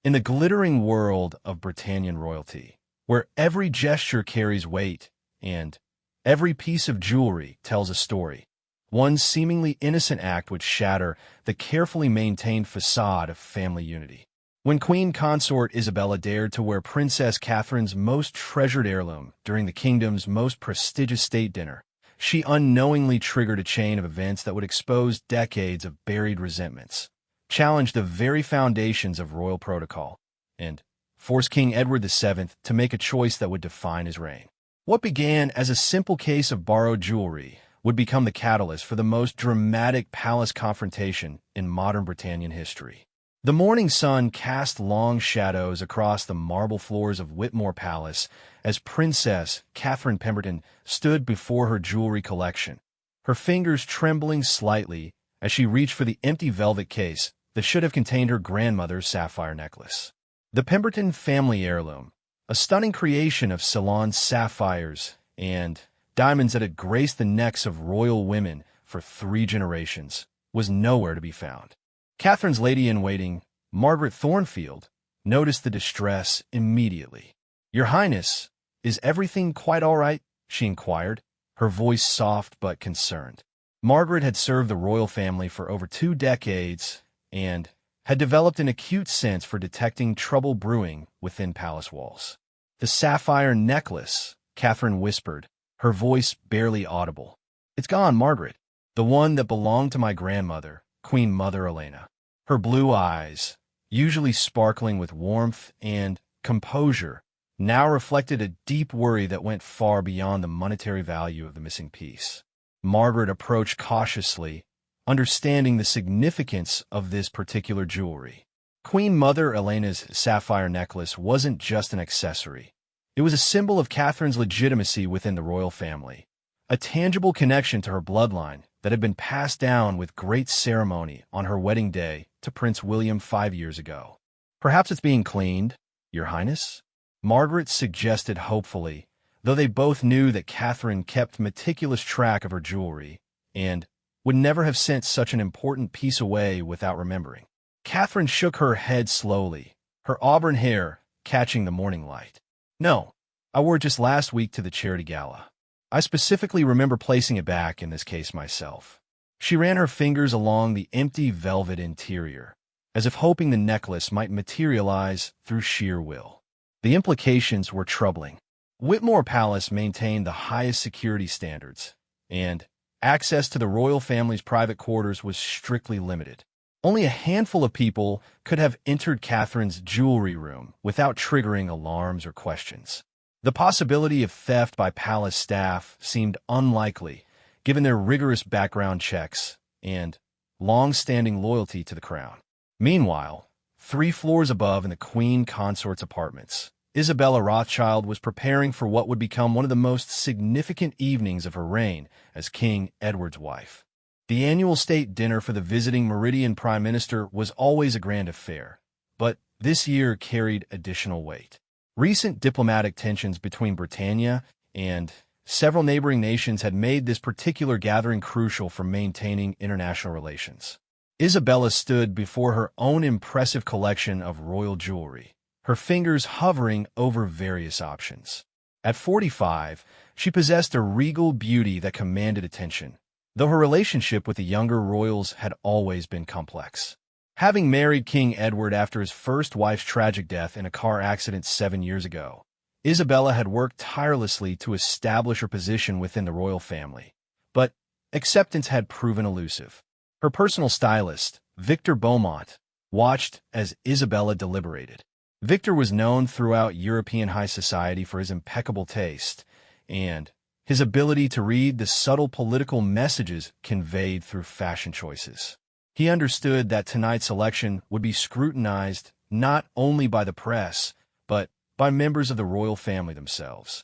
In the glittering world of Britannian royalty, where every gesture carries weight and every piece of jewelry tells a story, one seemingly innocent act would shatter the carefully maintained facade of family unity. When Queen Consort Isabella dared to wear Princess Catherine's most treasured heirloom during the kingdom's most prestigious state dinner, she unknowingly triggered a chain of events that would expose decades of buried resentments, challenge the very foundations of royal protocol, and force King Edward VII to make a choice that would define his reign. What began as a simple case of borrowed jewelry would become the catalyst for the most dramatic palace confrontation in modern Britannian history. The morning sun cast long shadows across the marble floors of Whitmore Palace as Princess Catherine Pemberton stood before her jewelry collection, her fingers trembling slightly as she reached for the empty velvet case that should have contained her grandmother's sapphire necklace. The Pemberton family heirloom, a stunning creation of Ceylon sapphires and diamonds that had graced the necks of royal women for 3 generations, was nowhere to be found. Catherine's lady-in-waiting, Margaret Thornfield, noticed the distress immediately. "Your Highness, is everything quite all right?" she inquired, her voice soft but concerned. Margaret had served the royal family for over 2 decades and had developed an acute sense for detecting trouble brewing within palace walls. "The sapphire necklace," Catherine whispered, her voice barely audible. "It's gone, Margaret. The one that belonged to my grandmother, Queen Mother Elena." Her blue eyes, usually sparkling with warmth and composure, now reflected a deep worry that went far beyond the monetary value of the missing piece. Margaret approached cautiously, understanding the significance of this particular jewelry. Queen Mother Elena's sapphire necklace wasn't just an accessory. It was a symbol of Catherine's legitimacy within the royal family, a tangible connection to her bloodline that had been passed down with great ceremony on her wedding day to Prince William 5 years ago. "Perhaps it's being cleaned, Your Highness?" Margaret suggested hopefully, though they both knew that Catherine kept meticulous track of her jewelry and would never have sent such an important piece away without remembering. Catherine shook her head slowly, her auburn hair catching the morning light. "No, I wore it just last week to the charity gala. I specifically remember placing it back in this case myself." She ran her fingers along the empty velvet interior, as if hoping the necklace might materialize through sheer will. The implications were troubling. Whitmore Palace maintained the highest security standards, and access to the royal family's private quarters was strictly limited. Only a handful of people could have entered Catherine's jewelry room without triggering alarms or questions. The possibility of theft by palace staff seemed unlikely, given their rigorous background checks and long-standing loyalty to the crown. Meanwhile, 3 floors above in the Queen Consort's apartments, Isabella Rothschild was preparing for what would become one of the most significant evenings of her reign as King Edward's wife. The annual state dinner for the visiting Meridian Prime Minister was always a grand affair, but this year carried additional weight. Recent diplomatic tensions between Britannia and several neighboring nations had made this particular gathering crucial for maintaining international relations. Isabella stood before her own impressive collection of royal jewelry, her fingers hovering over various options. At 45, she possessed a regal beauty that commanded attention, though her relationship with the younger royals had always been complex. Having married King Edward after his first wife's tragic death in a car accident 7 years ago, Isabella had worked tirelessly to establish her position within the royal family, but acceptance had proven elusive. Her personal stylist, Victor Beaumont, watched as Isabella deliberated. Victor was known throughout European high society for his impeccable taste and his ability to read the subtle political messages conveyed through fashion choices. He understood that tonight's election would be scrutinized not only by the press, but by members of the royal family themselves.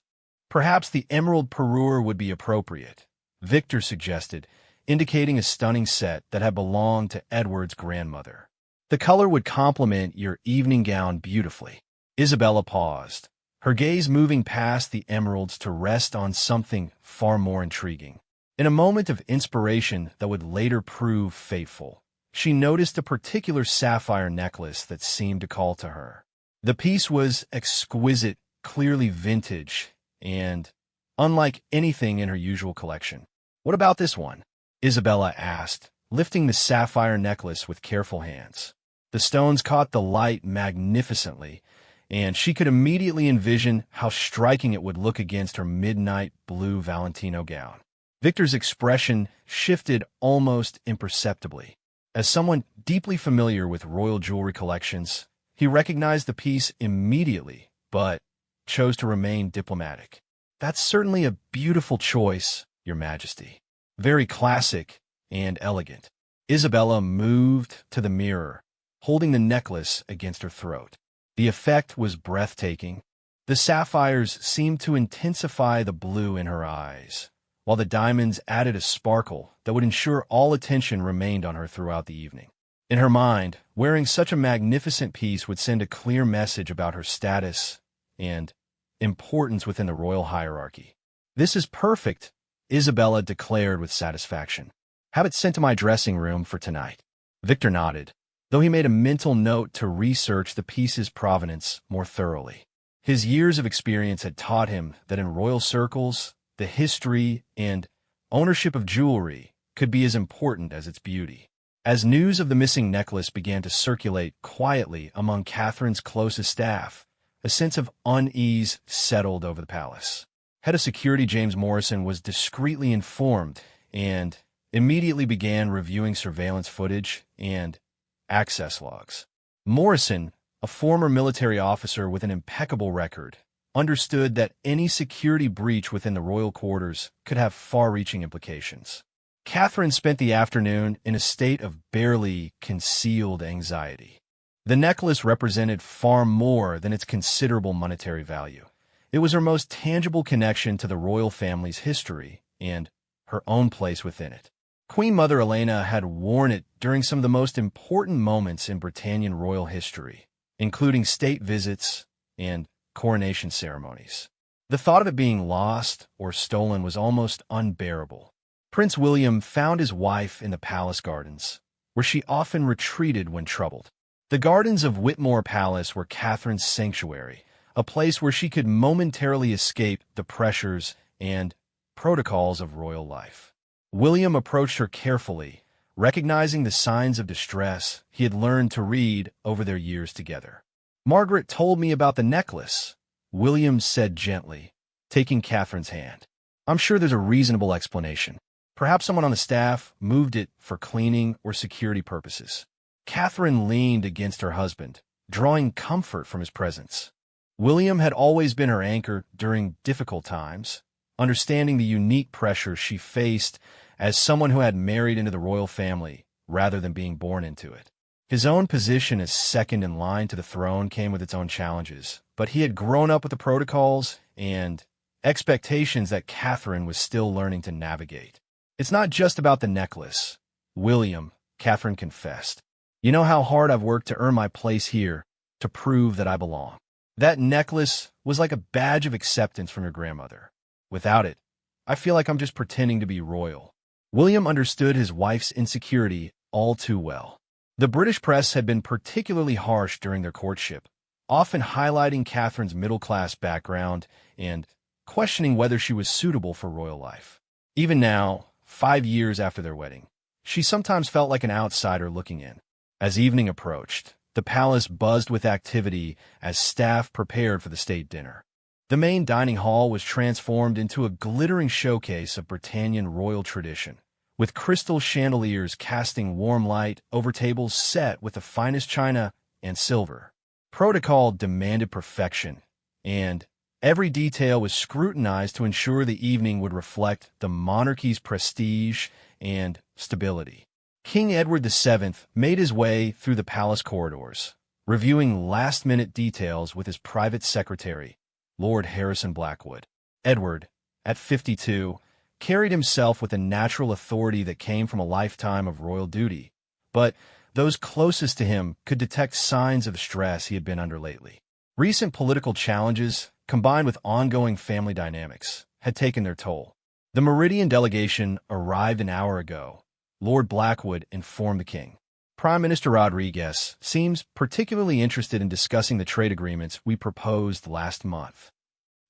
Perhaps the emerald parure would be appropriate, Victor suggested, indicating a stunning set that had belonged to Edward's grandmother. "The color would complement your evening gown beautifully." Isabella paused, her gaze moving past the emeralds to rest on something far more intriguing. In a moment of inspiration that would later prove fateful, she noticed a particular sapphire necklace that seemed to call to her. The piece was exquisite, clearly vintage, and unlike anything in her usual collection. "What about this one?" Isabella asked, lifting the sapphire necklace with careful hands. The stones caught the light magnificently, and she could immediately envision how striking it would look against her midnight blue Valentino gown. Victor's expression shifted almost imperceptibly. As someone deeply familiar with royal jewelry collections, he recognized the piece immediately, but chose to remain diplomatic. "That's certainly a beautiful choice, Your Majesty. Very classic and elegant." Isabella moved to the mirror, holding the necklace against her throat. The effect was breathtaking. The sapphires seemed to intensify the blue in her eyes, while the diamonds added a sparkle that would ensure all attention remained on her throughout the evening. In her mind, wearing such a magnificent piece would send a clear message about her status and importance within the royal hierarchy. "This is perfect," Isabella declared with satisfaction. "Have it sent to my dressing room for tonight." Victor nodded, though he made a mental note to research the piece's provenance more thoroughly. His years of experience had taught him that in royal circles, the history and ownership of jewelry could be as important as its beauty. As news of the missing necklace began to circulate quietly among Catherine's closest staff, a sense of unease settled over the palace. Head of Security James Morrison was discreetly informed and immediately began reviewing surveillance footage and access logs. Morrison, a former military officer with an impeccable record, understood that any security breach within the royal quarters could have far-reaching implications. Catherine spent the afternoon in a state of barely concealed anxiety. The necklace represented far more than its considerable monetary value. It was her most tangible connection to the royal family's history and her own place within it. Queen Mother Elena had worn it during some of the most important moments in Britannian royal history, including state visits and coronation ceremonies. The thought of it being lost or stolen was almost unbearable. Prince William found his wife in the palace gardens, where she often retreated when troubled. The gardens of Whitmore Palace were Catherine's sanctuary, a place where she could momentarily escape the pressures and protocols of royal life. William approached her carefully, recognizing the signs of distress he had learned to read over their years together. "Margaret told me about the necklace," William said gently, taking Catherine's hand. "I'm sure there's a reasonable explanation. Perhaps someone on the staff moved it for cleaning or security purposes." Catherine leaned against her husband, drawing comfort from his presence. William had always been her anchor during difficult times, understanding the unique pressure she faced as someone who had married into the royal family rather than being born into it. His own position as second in line to the throne came with its own challenges, but he had grown up with the protocols and expectations that Catherine was still learning to navigate. "It's not just about the necklace, William," Catherine confessed. "You know how hard I've worked to earn my place here, to prove that I belong. That necklace was like a badge of acceptance from your grandmother. Without it, I feel like I'm just pretending to be royal." William understood his wife's insecurity all too well. The British press had been particularly harsh during their courtship, often highlighting Catherine's middle-class background and questioning whether she was suitable for royal life. Even now, 5 years after their wedding, she sometimes felt like an outsider looking in. As evening approached, the palace buzzed with activity as staff prepared for the state dinner. The main dining hall was transformed into a glittering showcase of Britannian royal tradition, with crystal chandeliers casting warm light over tables set with the finest china and silver. Protocol demanded perfection, and every detail was scrutinized to ensure the evening would reflect the monarchy's prestige and stability. King Edward VII made his way through the palace corridors, reviewing last-minute details with his private secretary, Lord Harrison Blackwood. Edward, at 52, carried himself with a natural authority that came from a lifetime of royal duty, but those closest to him could detect signs of the stress he had been under lately. Recent political challenges, combined with ongoing family dynamics, had taken their toll. The Meridian delegation arrived an hour ago, Lord Blackwood informed the king. Prime Minister Rodriguez seems particularly interested in discussing the trade agreements we proposed last month.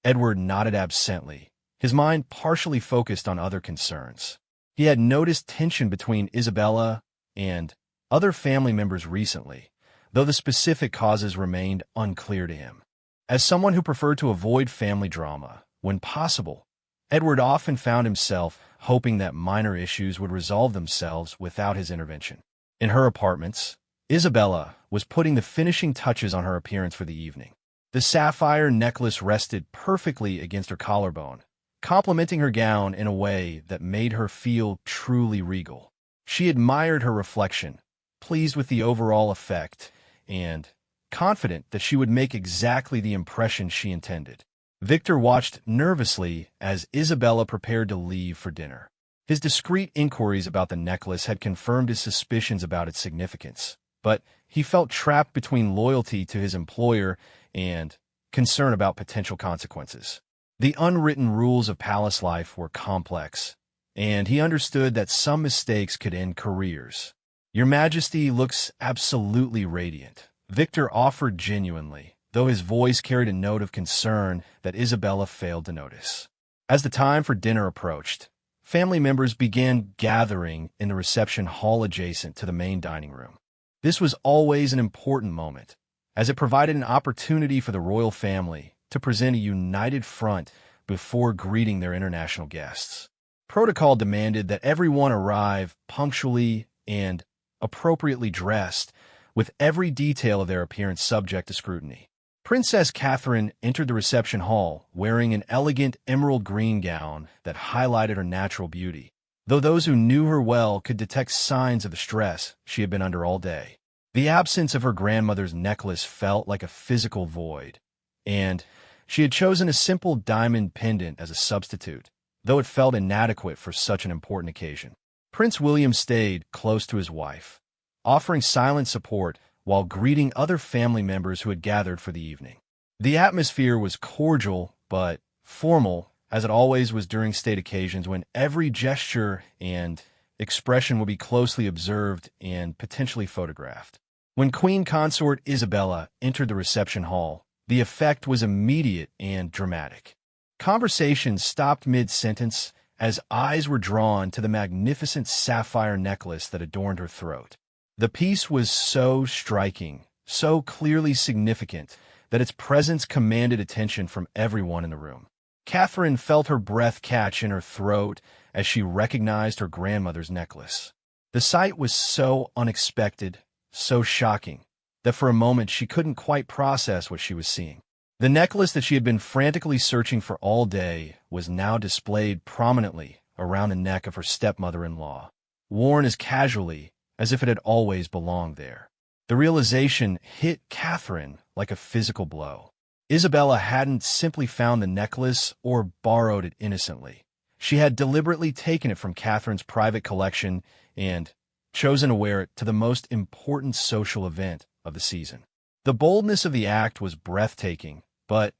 Edward nodded absently, his mind partially focused on other concerns. He had noticed tension between Isabella and other family members recently, though the specific causes remained unclear to him. As someone who preferred to avoid family drama, when possible, Edward often found himself hoping that minor issues would resolve themselves without his intervention. In her apartments, Isabella was putting the finishing touches on her appearance for the evening. The sapphire necklace rested perfectly against her collarbone, complementing her gown in a way that made her feel truly regal. She admired her reflection, pleased with the overall effect, and confident that she would make exactly the impression she intended. Victor watched nervously as Isabella prepared to leave for dinner. His discreet inquiries about the necklace had confirmed his suspicions about its significance, but he felt trapped between loyalty to his employer and concern about potential consequences. The unwritten rules of palace life were complex, and he understood that some mistakes could end careers. "Your Majesty looks absolutely radiant," Victor offered genuinely, though his voice carried a note of concern that Isabella failed to notice. As the time for dinner approached, family members began gathering in the reception hall adjacent to the main dining room. This was always an important moment, as it provided an opportunity for the royal family to present a united front before greeting their international guests. Protocol demanded that everyone arrive punctually and appropriately dressed, with every detail of their appearance subject to scrutiny. Princess Catherine entered the reception hall wearing an elegant emerald green gown that highlighted her natural beauty, though those who knew her well could detect signs of the stress she had been under all day. The absence of her grandmother's necklace felt like a physical void, and she had chosen a simple diamond pendant as a substitute, though it felt inadequate for such an important occasion. Prince William stayed close to his wife, offering silent support while greeting other family members who had gathered for the evening. The atmosphere was cordial but formal, as it always was during state occasions when every gesture and expression would be closely observed and potentially photographed. When Queen Consort Isabella entered the reception hall, the effect was immediate and dramatic. Conversation stopped mid-sentence as eyes were drawn to the magnificent sapphire necklace that adorned her throat. The piece was so striking, so clearly significant, that its presence commanded attention from everyone in the room. Catherine felt her breath catch in her throat as she recognized her grandmother's necklace. The sight was so unexpected, so shocking, that for a moment she couldn't quite process what she was seeing. The necklace that she had been frantically searching for all day was now displayed prominently around the neck of her stepmother-in-law, worn as casually as if it had always belonged there. The realization hit Catherine like a physical blow. Isabella hadn't simply found the necklace or borrowed it innocently. She had deliberately taken it from Catherine's private collection and chosen to wear it to the most important social event of the season. The boldness of the act was breathtaking, but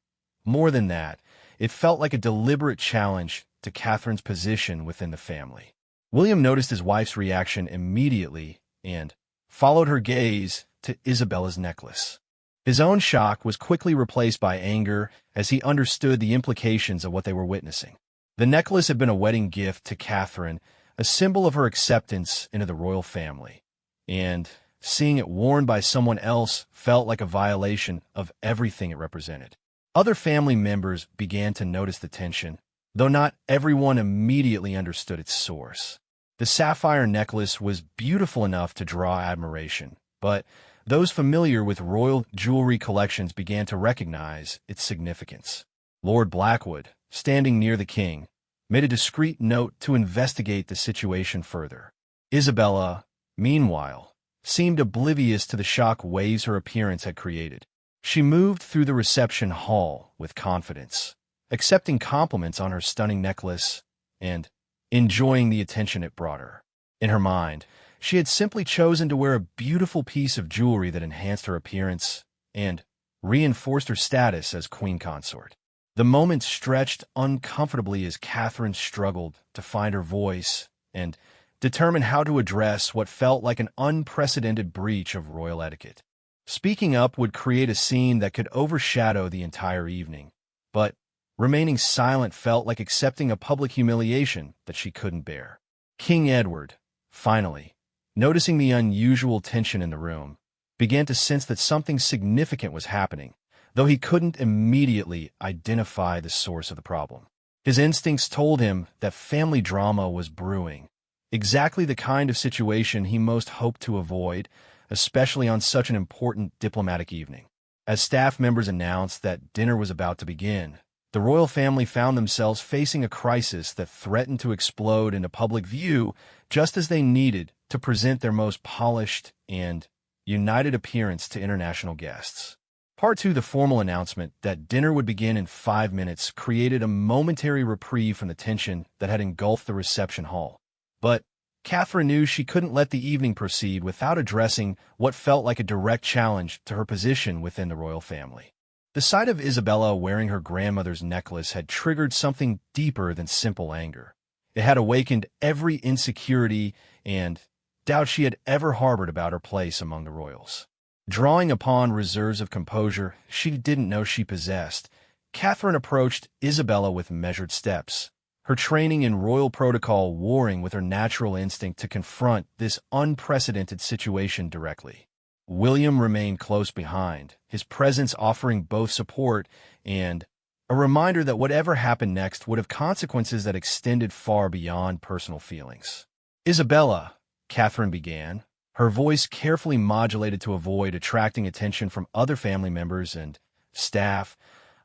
more than that, it felt like a deliberate challenge to Catherine's position within the family. William noticed his wife's reaction immediately and followed her gaze to Isabella's necklace. His own shock was quickly replaced by anger as he understood the implications of what they were witnessing. The necklace had been a wedding gift to Catherine, a symbol of her acceptance into the royal family, and seeing it worn by someone else felt like a violation of everything it represented. Other family members began to notice the tension, though not everyone immediately understood its source. The sapphire necklace was beautiful enough to draw admiration, but those familiar with royal jewelry collections began to recognize its significance. Lord Blackwood, standing near the king, made a discreet note to investigate the situation further. Isabella, meanwhile, seemed oblivious to the shock waves her appearance had created. She moved through the reception hall with confidence, accepting compliments on her stunning necklace and enjoying the attention it brought her. In her mind, she had simply chosen to wear a beautiful piece of jewelry that enhanced her appearance and reinforced her status as queen consort. The moment stretched uncomfortably as Catherine struggled to find her voice and determine how to address what felt like an unprecedented breach of royal etiquette. Speaking up would create a scene that could overshadow the entire evening, but remaining silent felt like accepting a public humiliation that she couldn't bear. King Edward, finally, noticing the unusual tension in the room, began to sense that something significant was happening, though he couldn't immediately identify the source of the problem. His instincts told him that family drama was brewing, exactly the kind of situation he most hoped to avoid, especially on such an important diplomatic evening. As staff members announced that dinner was about to begin, the royal family found themselves facing a crisis that threatened to explode into public view just as they needed to present their most polished and united appearance to international guests. Part 2, the formal announcement that dinner would begin in 5 minutes, created a momentary reprieve from the tension that had engulfed the reception hall. But Catherine knew she couldn't let the evening proceed without addressing what felt like a direct challenge to her position within the royal family. The sight of Isabella wearing her grandmother's necklace had triggered something deeper than simple anger. It had awakened every insecurity and doubt she had ever harbored about her place among the royals. Drawing upon reserves of composure she didn't know she possessed, Catherine approached Isabella with measured steps, her training in royal protocol warring with her natural instinct to confront this unprecedented situation directly. William remained close behind, his presence offering both support and a reminder that whatever happened next would have consequences that extended far beyond personal feelings. "Isabella," Catherine began, her voice carefully modulated to avoid attracting attention from other family members and staff,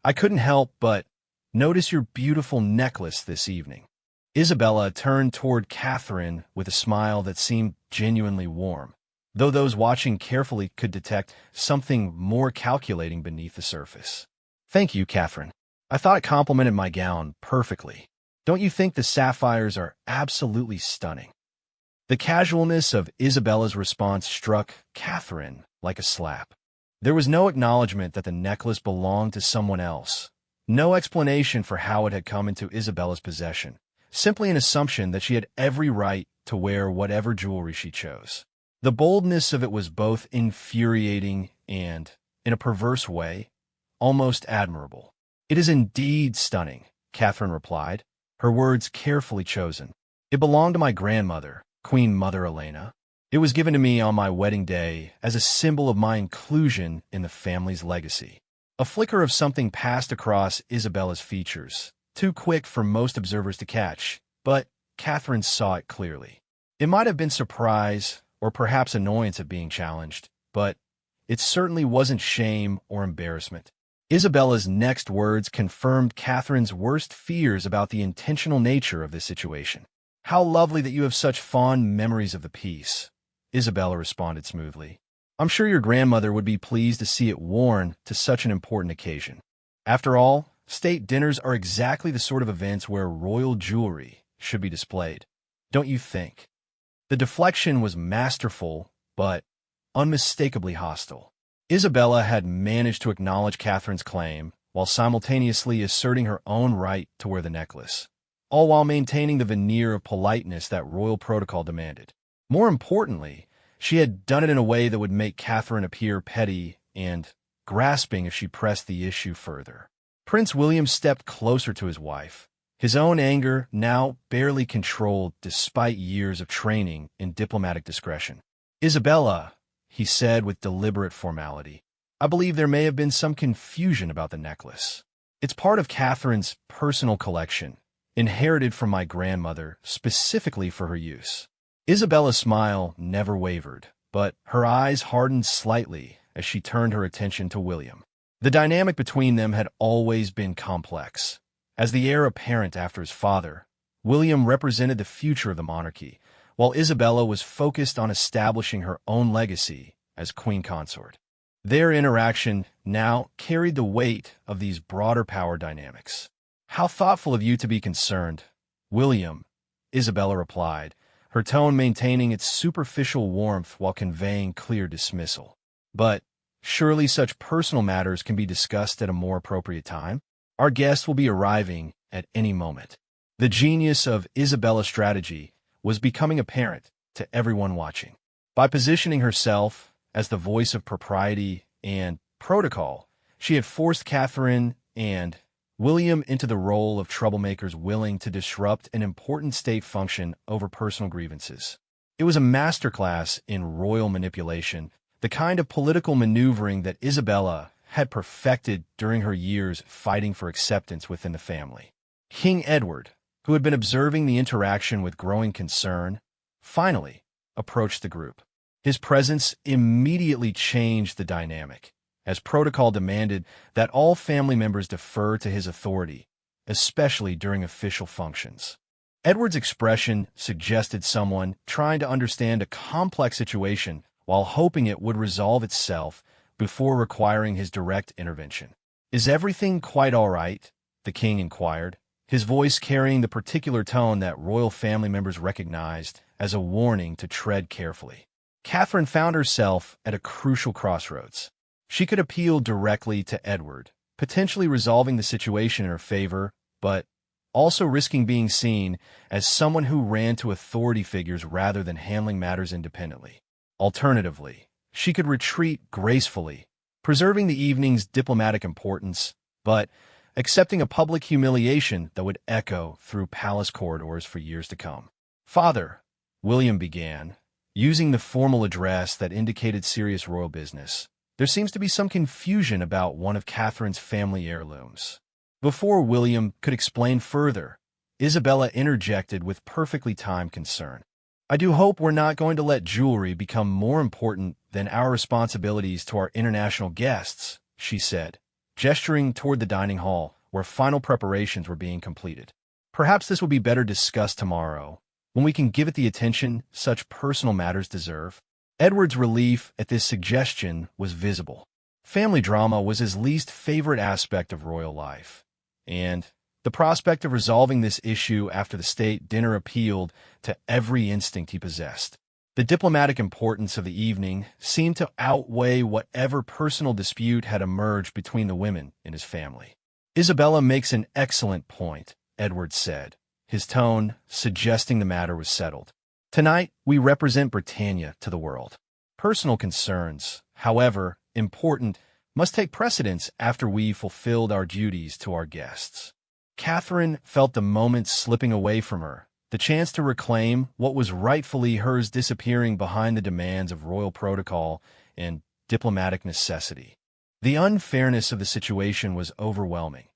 "I couldn't help but notice your beautiful necklace this evening." Isabella turned toward Catherine with a smile that seemed genuinely warm, though those watching carefully could detect something more calculating beneath the surface. "Thank you, Catherine. I thought it complimented my gown perfectly. Don't you think the sapphires are absolutely stunning?" The casualness of Isabella's response struck Catherine like a slap. There was no acknowledgement that the necklace belonged to someone else, no explanation for how it had come into Isabella's possession, simply an assumption that she had every right to wear whatever jewelry she chose. The boldness of it was both infuriating and, in a perverse way, almost admirable. "It is indeed stunning," Catherine replied, her words carefully chosen. "It belonged to my grandmother, Queen Mother Elena. It was given to me on my wedding day as a symbol of my inclusion in the family's legacy." A flicker of something passed across Isabella's features, too quick for most observers to catch, but Catherine saw it clearly. It might have been surprise or perhaps annoyance at being challenged, but it certainly wasn't shame or embarrassment. Isabella's next words confirmed Catherine's worst fears about the intentional nature of this situation. "How lovely that you have such fond memories of the piece," Isabella responded smoothly. "I'm sure your grandmother would be pleased to see it worn to such an important occasion. After all, state dinners are exactly the sort of events where royal jewelry should be displayed, don't you think?" The deflection was masterful, but unmistakably hostile. Isabella had managed to acknowledge Catherine's claim, while simultaneously asserting her own right to wear the necklace, all while maintaining the veneer of politeness that royal protocol demanded. More importantly, she had done it in a way that would make Catherine appear petty and grasping if she pressed the issue further. Prince William stepped closer to his wife, his own anger now barely controlled despite years of training in diplomatic discretion. "Isabella," he said with deliberate formality, "I believe there may have been some confusion about the necklace. It's part of Catherine's personal collection, inherited from my grandmother specifically for her use." Isabella's smile never wavered, but her eyes hardened slightly as she turned her attention to William. The dynamic between them had always been complex. As the heir apparent after his father, William represented the future of the monarchy, while Isabella was focused on establishing her own legacy as queen consort. Their interaction now carried the weight of these broader power dynamics. "How thoughtful of you to be concerned, William," Isabella replied, her tone maintaining its superficial warmth while conveying clear dismissal. "But surely such personal matters can be discussed at a more appropriate time? Our guests will be arriving at any moment." The genius of Isabella's strategy was becoming apparent to everyone watching. By positioning herself as the voice of propriety and protocol, she had forced Catherine and William into the role of troublemakers willing to disrupt an important state function over personal grievances. It was a masterclass in royal manipulation, the kind of political maneuvering that Isabella had perfected during her years fighting for acceptance within the family. King Edward, who had been observing the interaction with growing concern, finally approached the group. His presence immediately changed the dynamic, as protocol demanded that all family members defer to his authority, especially during official functions. Edward's expression suggested someone trying to understand a complex situation while hoping it would resolve itself before requiring his direct intervention. "Is everything quite all right?" the king inquired, his voice carrying the particular tone that royal family members recognized as a warning to tread carefully. Catherine found herself at a crucial crossroads. She could appeal directly to Edward, potentially resolving the situation in her favor, but also risking being seen as someone who ran to authority figures rather than handling matters independently. Alternatively, she could retreat gracefully, preserving the evening's diplomatic importance, but accepting a public humiliation that would echo through palace corridors for years to come. "Father," William began, using the formal address that indicated serious royal business, "there seems to be some confusion about one of Catherine's family heirlooms." Before William could explain further, Isabella interjected with perfectly timed concern. "I do hope we're not going to let jewelry become more important than our responsibilities to our international guests," she said, gesturing toward the dining hall where final preparations were being completed. "Perhaps this will be better discussed tomorrow, when we can give it the attention such personal matters deserve." Edward's relief at this suggestion was visible. Family drama was his least favorite aspect of royal life, and the prospect of resolving this issue after the state dinner appealed to every instinct he possessed. The diplomatic importance of the evening seemed to outweigh whatever personal dispute had emerged between the women in his family. "Isabella makes an excellent point," Edward said, his tone suggesting the matter was settled. "Tonight, we represent Britannia to the world. Personal concerns, however important, must take precedence after we've fulfilled our duties to our guests." Catherine felt the moment slipping away from her, the chance to reclaim what was rightfully hers disappearing behind the demands of royal protocol and diplomatic necessity. The unfairness of the situation was overwhelming.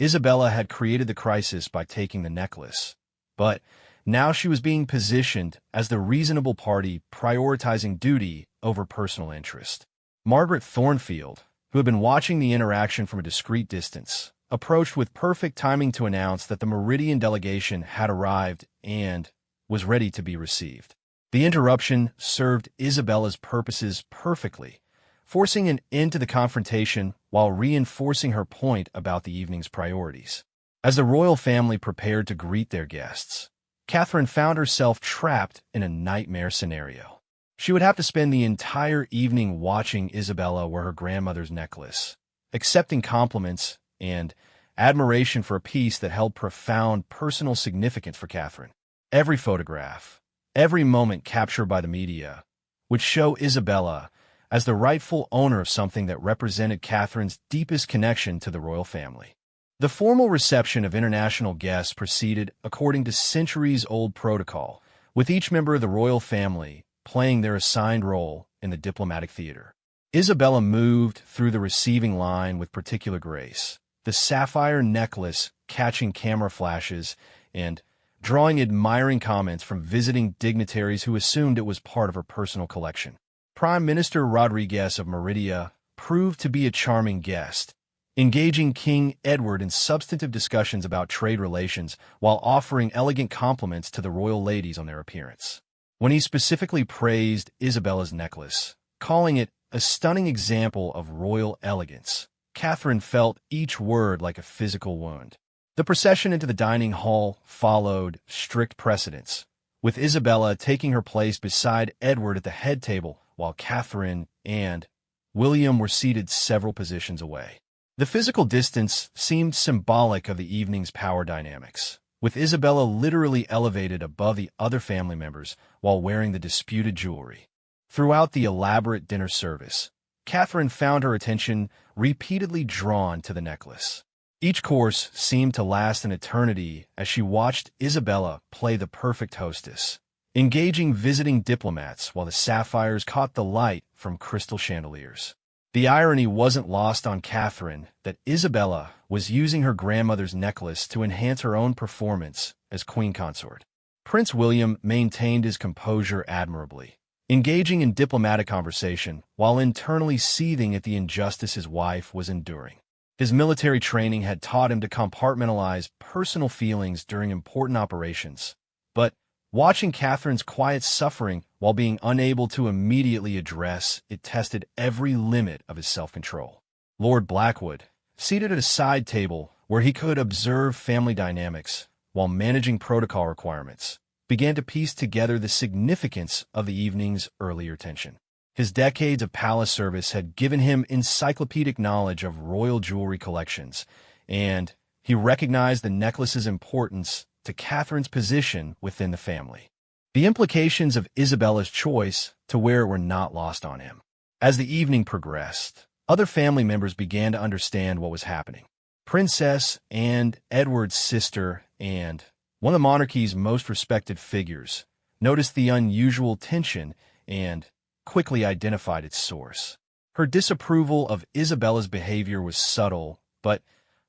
Isabella had created the crisis by taking the necklace, but now she was being positioned as the reasonable party prioritizing duty over personal interest. Margaret Thornfield, who had been watching the interaction from a discreet distance, approached with perfect timing to announce that the Meridian delegation had arrived and was ready to be received. The interruption served Isabella's purposes perfectly, forcing an end to the confrontation while reinforcing her point about the evening's priorities. As the royal family prepared to greet their guests, Catherine found herself trapped in a nightmare scenario. She would have to spend the entire evening watching Isabella wear her grandmother's necklace, accepting compliments and admiration for a piece that held profound personal significance for Catherine. Every photograph, every moment captured by the media, would show Isabella as the rightful owner of something that represented Catherine's deepest connection to the royal family. The formal reception of international guests proceeded according to centuries-old protocol, with each member of the royal family playing their assigned role in the diplomatic theater. Isabella moved through the receiving line with particular grace, the sapphire necklace catching camera flashes and drawing admiring comments from visiting dignitaries who assumed it was part of her personal collection. Prime Minister Rodriguez of Merida proved to be a charming guest, engaging King Edward in substantive discussions about trade relations while offering elegant compliments to the royal ladies on their appearance. When he specifically praised Isabella's necklace, calling it a stunning example of royal elegance, Catherine felt each word like a physical wound. The procession into the dining hall followed strict precedence, with Isabella taking her place beside Edward at the head table while Catherine and William were seated several positions away. The physical distance seemed symbolic of the evening's power dynamics, with Isabella literally elevated above the other family members while wearing the disputed jewelry. Throughout the elaborate dinner service, Catherine found her attention repeatedly drawn to the necklace. Each course seemed to last an eternity as she watched Isabella play the perfect hostess, engaging visiting diplomats while the sapphires caught the light from crystal chandeliers. The irony wasn't lost on Catherine that Isabella was using her grandmother's necklace to enhance her own performance as queen consort. Prince William maintained his composure admirably, engaging in diplomatic conversation while internally seething at the injustice his wife was enduring. His military training had taught him to compartmentalize personal feelings during important operations, but watching Catherine's quiet suffering while being unable to immediately address it tested every limit of his self-control. Lord Blackwood, seated at a side table where he could observe family dynamics while managing protocol requirements, began to piece together the significance of the evening's earlier tension. His decades of palace service had given him encyclopedic knowledge of royal jewelry collections, and he recognized the necklace's importance to Catherine's position within the family. The implications of Isabella's choice to wear it were not lost on him. As the evening progressed, other family members began to understand what was happening. Princess Anne, Edward's sister, and one of the monarchy's most respected figures, noticed the unusual tension and quickly identified its source. Her disapproval of Isabella's behavior was subtle, but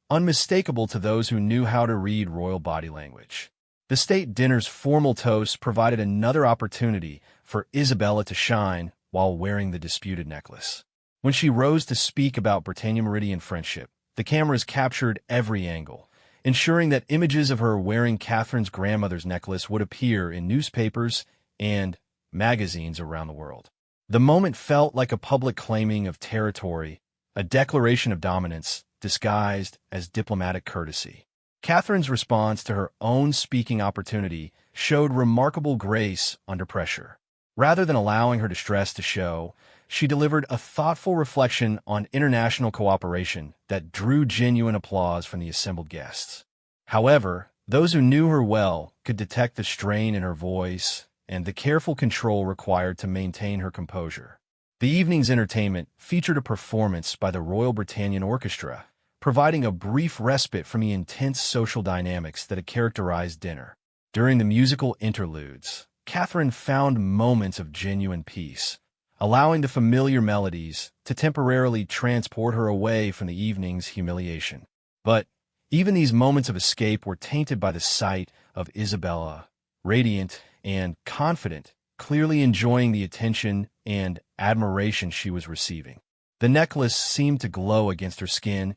unmistakable to those who knew how to read royal body language. The state dinner's formal toast provided another opportunity for Isabella to shine while wearing the disputed necklace. When she rose to speak about Britannia-Meridian friendship, the cameras captured every angle, ensuring that images of her wearing Catherine's grandmother's necklace would appear in newspapers and magazines around the world. The moment felt like a public claiming of territory, a declaration of dominance disguised as diplomatic courtesy. Catherine's response to her own speaking opportunity showed remarkable grace under pressure. Rather than allowing her distress to show, she delivered a thoughtful reflection on international cooperation that drew genuine applause from the assembled guests. However, those who knew her well could detect the strain in her voice and the careful control required to maintain her composure. The evening's entertainment featured a performance by the Royal Britannian Orchestra, providing a brief respite from the intense social dynamics that had characterized dinner. During the musical interludes, Catherine found moments of genuine peace, allowing the familiar melodies to temporarily transport her away from the evening's humiliation. But even these moments of escape were tainted by the sight of Isabella, radiant and confident, clearly enjoying the attention and admiration she was receiving. The necklace seemed to glow against her skin,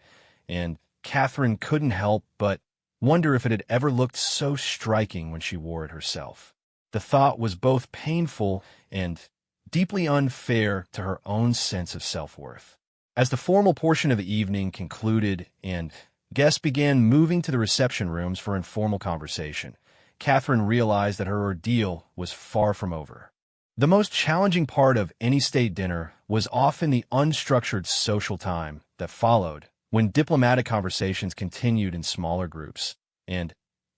and Catherine couldn't help but wonder if it had ever looked so striking when she wore it herself. The thought was both painful and deeply unfair to her own sense of self-worth. As the formal portion of the evening concluded and guests began moving to the reception rooms for informal conversation, Catherine realized that her ordeal was far from over. The most challenging part of any state dinner was often the unstructured social time that followed, when diplomatic conversations continued in smaller groups, and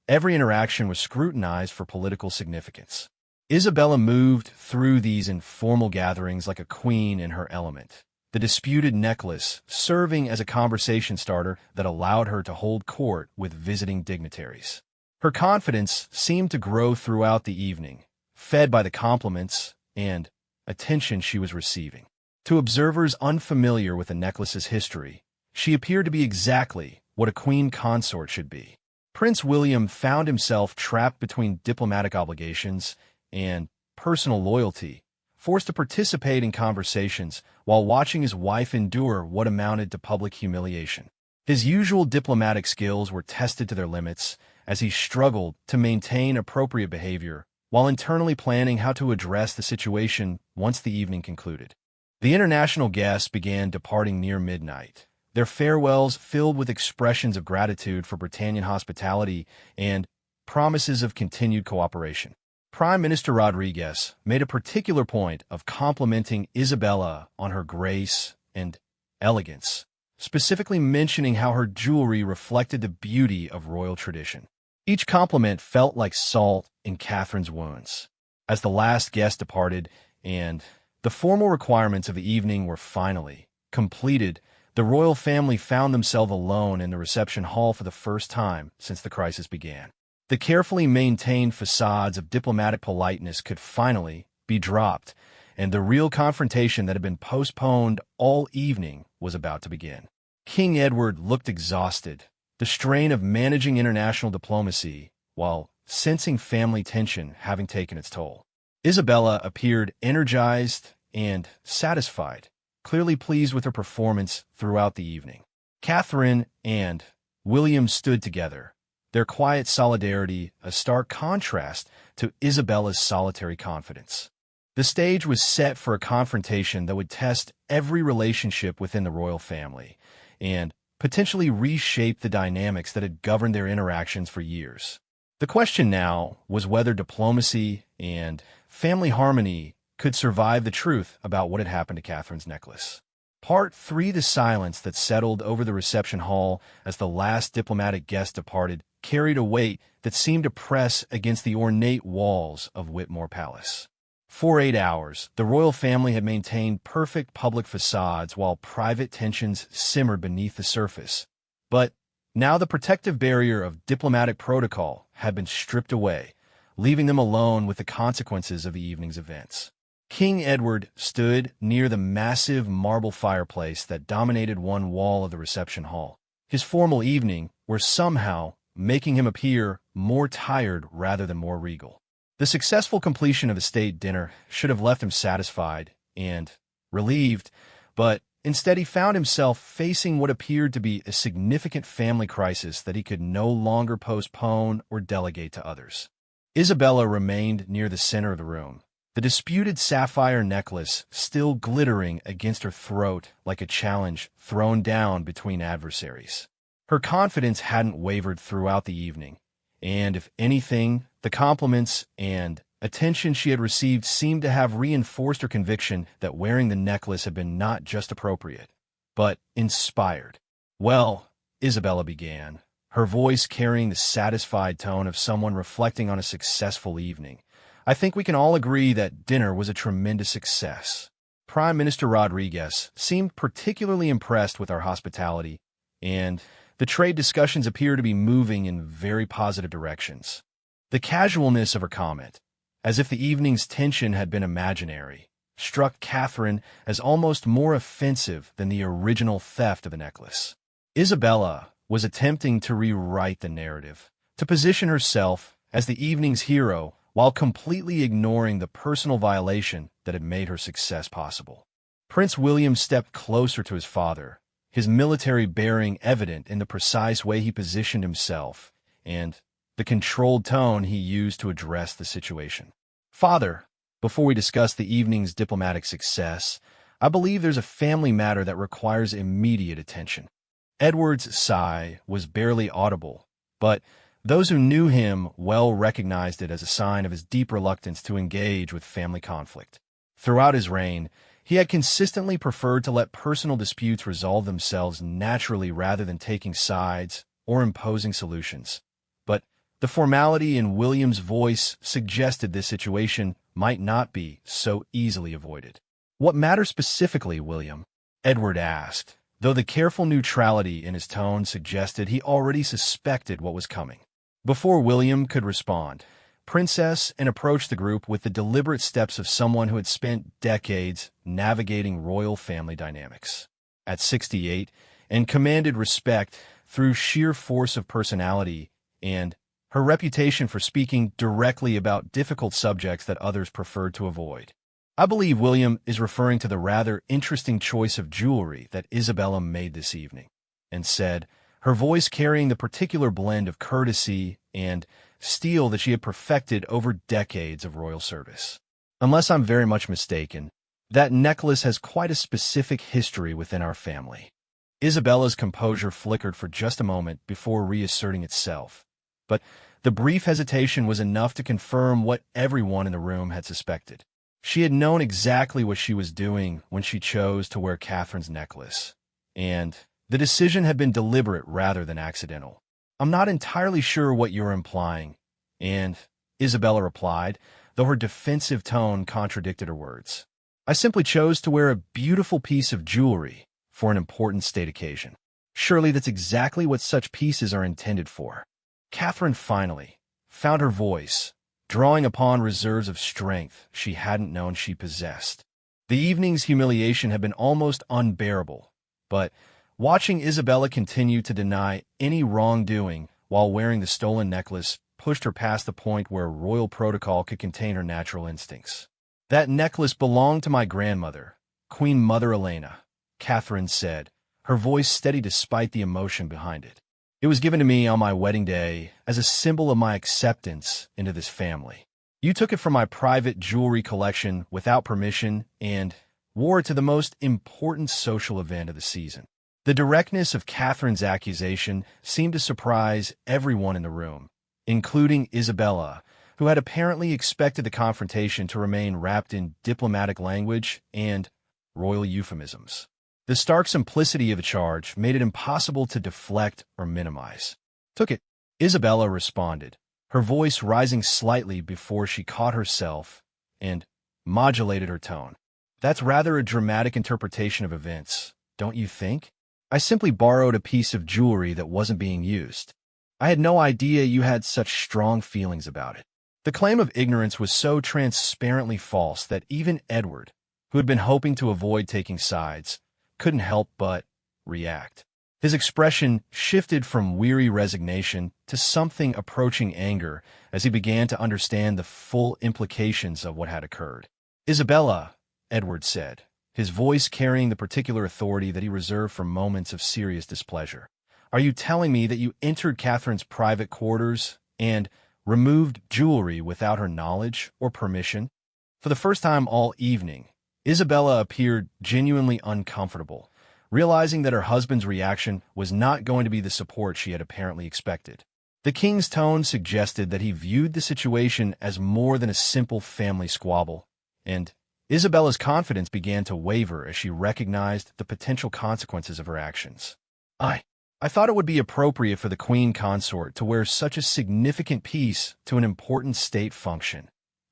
every interaction was scrutinized for political significance. Isabella moved through these informal gatherings like a queen in her element, the disputed necklace serving as a conversation starter that allowed her to hold court with visiting dignitaries. Her confidence seemed to grow throughout the evening, fed by the compliments and attention she was receiving. To observers unfamiliar with the necklace's history, she appeared to be exactly what a queen consort should be. Prince William found himself trapped between diplomatic obligations and personal loyalty, forced to participate in conversations while watching his wife endure what amounted to public humiliation. His usual diplomatic skills were tested to their limits as he struggled to maintain appropriate behavior while internally planning how to address the situation once the evening concluded. The international guests began departing near midnight, their farewells filled with expressions of gratitude for Britannian hospitality and promises of continued cooperation. Prime Minister Rodriguez made a particular point of complimenting Isabella on her grace and elegance, specifically mentioning how her jewelry reflected the beauty of royal tradition. Each compliment felt like salt in Catherine's wounds. As the last guest departed and the formal requirements of the evening were finally completed, the royal family found themselves alone in the reception hall for the first time since the crisis began. The carefully maintained facades of diplomatic politeness could finally be dropped, and the real confrontation that had been postponed all evening was about to begin. King Edward looked exhausted, the strain of managing international diplomacy while sensing family tension having taken its toll. Isabella appeared energized and satisfied, clearly pleased with her performance throughout the evening. Catherine and William stood together, their quiet solidarity a stark contrast to Isabella's solitary confidence. The stage was set for a confrontation that would test every relationship within the royal family and potentially reshape the dynamics that had governed their interactions for years. The question now was whether diplomacy and family harmony could survive the truth about what had happened to Catherine's necklace. Part 3: The silence that settled over the reception hall as the last diplomatic guest departed carried a weight that seemed to press against the ornate walls of Whitmore Palace. For 8 hours, the royal family had maintained perfect public facades while private tensions simmered beneath the surface. But now the protective barrier of diplomatic protocol had been stripped away, leaving them alone with the consequences of the evening's events. King Edward stood near the massive marble fireplace that dominated one wall of the reception hall. His formal evening were somehow making him appear more tired rather than more regal. The successful completion of the state dinner should have left him satisfied and relieved, but instead he found himself facing what appeared to be a significant family crisis that he could no longer postpone or delegate to others. Isabella remained near the center of the room, the disputed sapphire necklace still glittering against her throat like a challenge thrown down between adversaries. Her confidence hadn't wavered throughout the evening, and if anything, the compliments and attention she had received seemed to have reinforced her conviction that wearing the necklace had been not just appropriate, but inspired. "Well," Isabella began, her voice carrying the satisfied tone of someone reflecting on a successful evening, "I think we can all agree that dinner was a tremendous success. Prime Minister Rodriguez seemed particularly impressed with our hospitality, and the trade discussions appear to be moving in very positive directions." The casualness of her comment, as if the evening's tension had been imaginary, struck Catherine as almost more offensive than the original theft of the necklace. Isabella was attempting to rewrite the narrative, to position herself as the evening's hero while completely ignoring the personal violation that had made her success possible. Prince William stepped closer to his father, his military bearing evident in the precise way he positioned himself and the controlled tone he used to address the situation. "Father, before we discuss the evening's diplomatic success, I believe there's a family matter that requires immediate attention." Edward's sigh was barely audible, but those who knew him well recognized it as a sign of his deep reluctance to engage with family conflict. Throughout his reign, he had consistently preferred to let personal disputes resolve themselves naturally rather than taking sides or imposing solutions. But the formality in William's voice suggested this situation might not be so easily avoided. "What matters specifically, William?" Edward asked, though the careful neutrality in his tone suggested he already suspected what was coming. Before William could respond, Princess approached the group with the deliberate steps of someone who had spent decades navigating royal family dynamics. At 68, and commanded respect through sheer force of personality and her reputation for speaking directly about difficult subjects that others preferred to avoid. "I believe William is referring to the rather interesting choice of jewelry that Isabella made this evening," and said, her voice carrying the particular blend of courtesy and steel that she had perfected over decades of royal service. "Unless I'm very much mistaken, that necklace has quite a specific history within our family." Isabella's composure flickered for just a moment before reasserting itself, but the brief hesitation was enough to confirm what everyone in the room had suspected. She had known exactly what she was doing when she chose to wear Catherine's necklace, and the decision had been deliberate rather than accidental. I'm not entirely sure what you're implying, and Isabella replied, though her defensive tone contradicted her words. I simply chose to wear a beautiful piece of jewelry for an important state occasion. Surely that's exactly what such pieces are intended for. Catherine finally found her voice, drawing upon reserves of strength she hadn't known she possessed. The evening's humiliation had been almost unbearable, but watching Isabella continue to deny any wrongdoing while wearing the stolen necklace pushed her past the point where royal protocol could contain her natural instincts. That necklace belonged to my grandmother, Queen Mother Elena, Catherine said, her voice steady despite the emotion behind it. It was given to me on my wedding day as a symbol of my acceptance into this family. You took it from my private jewelry collection without permission and wore it to the most important social event of the season. The directness of Catherine's accusation seemed to surprise everyone in the room, including Isabella, who had apparently expected the confrontation to remain wrapped in diplomatic language and royal euphemisms. The stark simplicity of the charge made it impossible to deflect or minimize. Took it, Isabella responded, her voice rising slightly before she caught herself and modulated her tone. That's rather a dramatic interpretation of events, don't you think? I simply borrowed a piece of jewelry that wasn't being used. I had no idea you had such strong feelings about it. The claim of ignorance was so transparently false that even Edward, who had been hoping to avoid taking sides, couldn't help but react. His expression shifted from weary resignation to something approaching anger as he began to understand the full implications of what had occurred. Isabella, Edward said, his voice carrying the particular authority that he reserved for moments of serious displeasure. Are you telling me that you entered Catherine's private quarters and removed jewelry without her knowledge or permission? For the first time all evening, Isabella appeared genuinely uncomfortable, realizing that her husband's reaction was not going to be the support she had apparently expected. The king's tone suggested that he viewed the situation as more than a simple family squabble, and Isabella's confidence began to waver as she recognized the potential consequences of her actions. I thought it would be appropriate for the queen consort to wear such a significant piece to an important state function,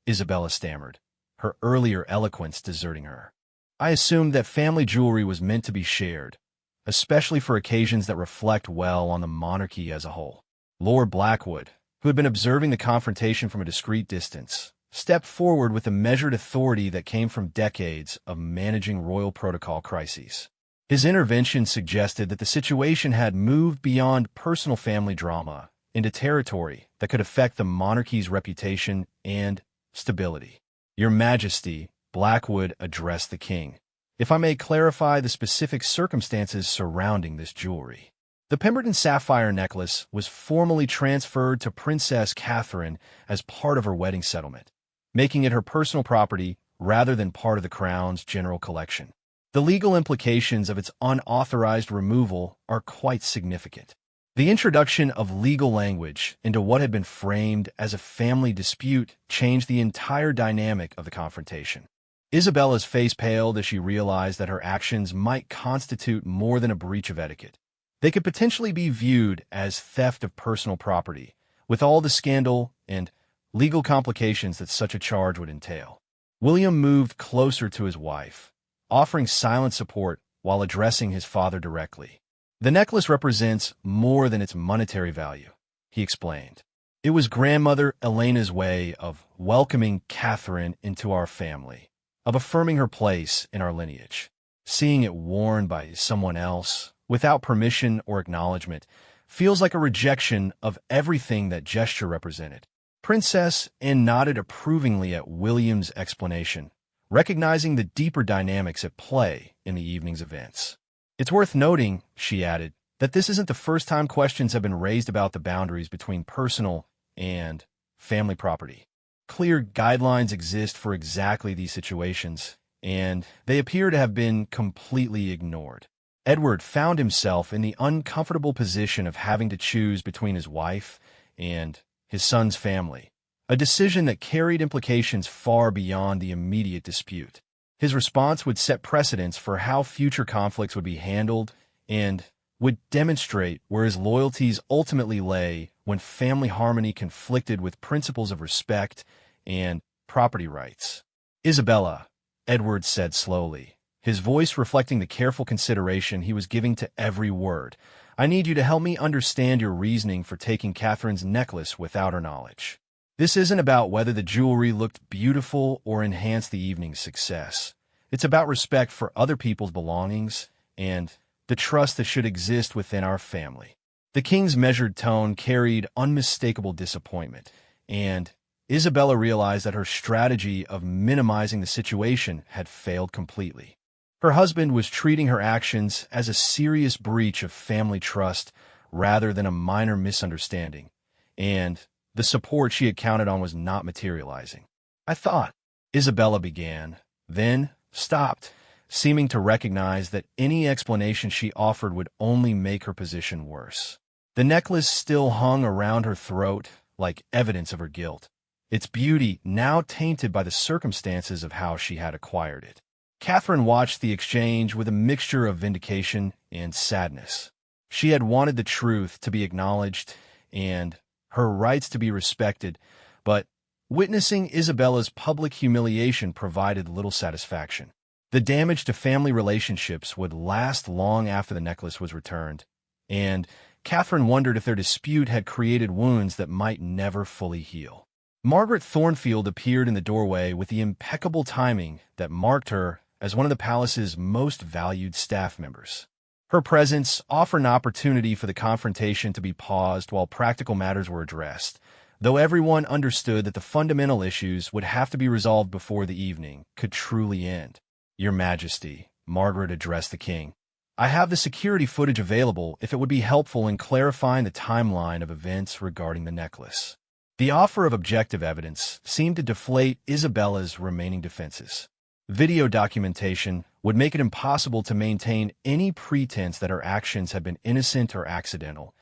Isabella stammered, her earlier eloquence deserting her. I assumed that family jewelry was meant to be shared, especially for occasions that reflect well on the monarchy as a whole. Lord Blackwood, who had been observing the confrontation from a discreet distance, stepped forward with the measured authority that came from decades of managing royal protocol crises. His intervention suggested that the situation had moved beyond personal family drama into territory that could affect the monarchy's reputation and stability. Your Majesty, Blackwood addressed the king. If I may clarify the specific circumstances surrounding this jewelry. The Pemberton sapphire necklace was formally transferred to Princess Catherine as part of her wedding settlement, making it her personal property rather than part of the crown's general collection. The legal implications of its unauthorized removal are quite significant. The introduction of legal language into what had been framed as a family dispute changed the entire dynamic of the confrontation. Isabella's face paled as she realized that her actions might constitute more than a breach of etiquette. They could potentially be viewed as theft of personal property, with all the scandal and legal complications that such a charge would entail. William moved closer to his wife, offering silent support while addressing his father directly. The necklace represents more than its monetary value, he explained. It was grandmother Elena's way of welcoming Catherine into our family, of affirming her place in our lineage. Seeing it worn by someone else, without permission or acknowledgement, feels like a rejection of everything that gesture represented. Princess Anne nodded approvingly at William's explanation, recognizing the deeper dynamics at play in the evening's events. It's worth noting, she added, that this isn't the first time questions have been raised about the boundaries between personal and family property. Clear guidelines exist for exactly these situations, and they appear to have been completely ignored. Edward found himself in the uncomfortable position of having to choose between his wife and his son's family, a decision that carried implications far beyond the immediate dispute. His response would set precedents for how future conflicts would be handled and would demonstrate where his loyalties ultimately lay when family harmony conflicted with principles of respect and property rights. "Isabella," Edward said slowly, his voice reflecting the careful consideration he was giving to every word, "I need you to help me understand your reasoning for taking Catherine's necklace without her knowledge. This isn't about whether the jewelry looked beautiful or enhanced the evening's success. It's about respect for other people's belongings and the trust that should exist within our family." The king's measured tone carried unmistakable disappointment, and Isabella realized that her strategy of minimizing the situation had failed completely. Her husband was treating her actions as a serious breach of family trust rather than a minor misunderstanding, and the support she had counted on was not materializing. "I thought," Isabella began, then stopped, seeming to recognize that any explanation she offered would only make her position worse. The necklace still hung around her throat like evidence of her guilt, its beauty now tainted by the circumstances of how she had acquired it. Catherine watched the exchange with a mixture of vindication and sadness. She had wanted the truth to be acknowledged and her rights to be respected, but witnessing Isabella's public humiliation provided little satisfaction. The damage to family relationships would last long after the necklace was returned, and Catherine wondered if their dispute had created wounds that might never fully heal. Margaret Thornfield appeared in the doorway with the impeccable timing that marked her as one of the palace's most valued staff members. Her presence offered an opportunity for the confrontation to be paused while practical matters were addressed, though everyone understood that the fundamental issues would have to be resolved before the evening could truly end. "Your Majesty," Margaret addressed the king, "I have the security footage available if it would be helpful in clarifying the timeline of events regarding the necklace." The offer of objective evidence seemed to deflate Isabella's remaining defenses. Video documentation would make it impossible to maintain any pretense that her actions had been innocent or accidental,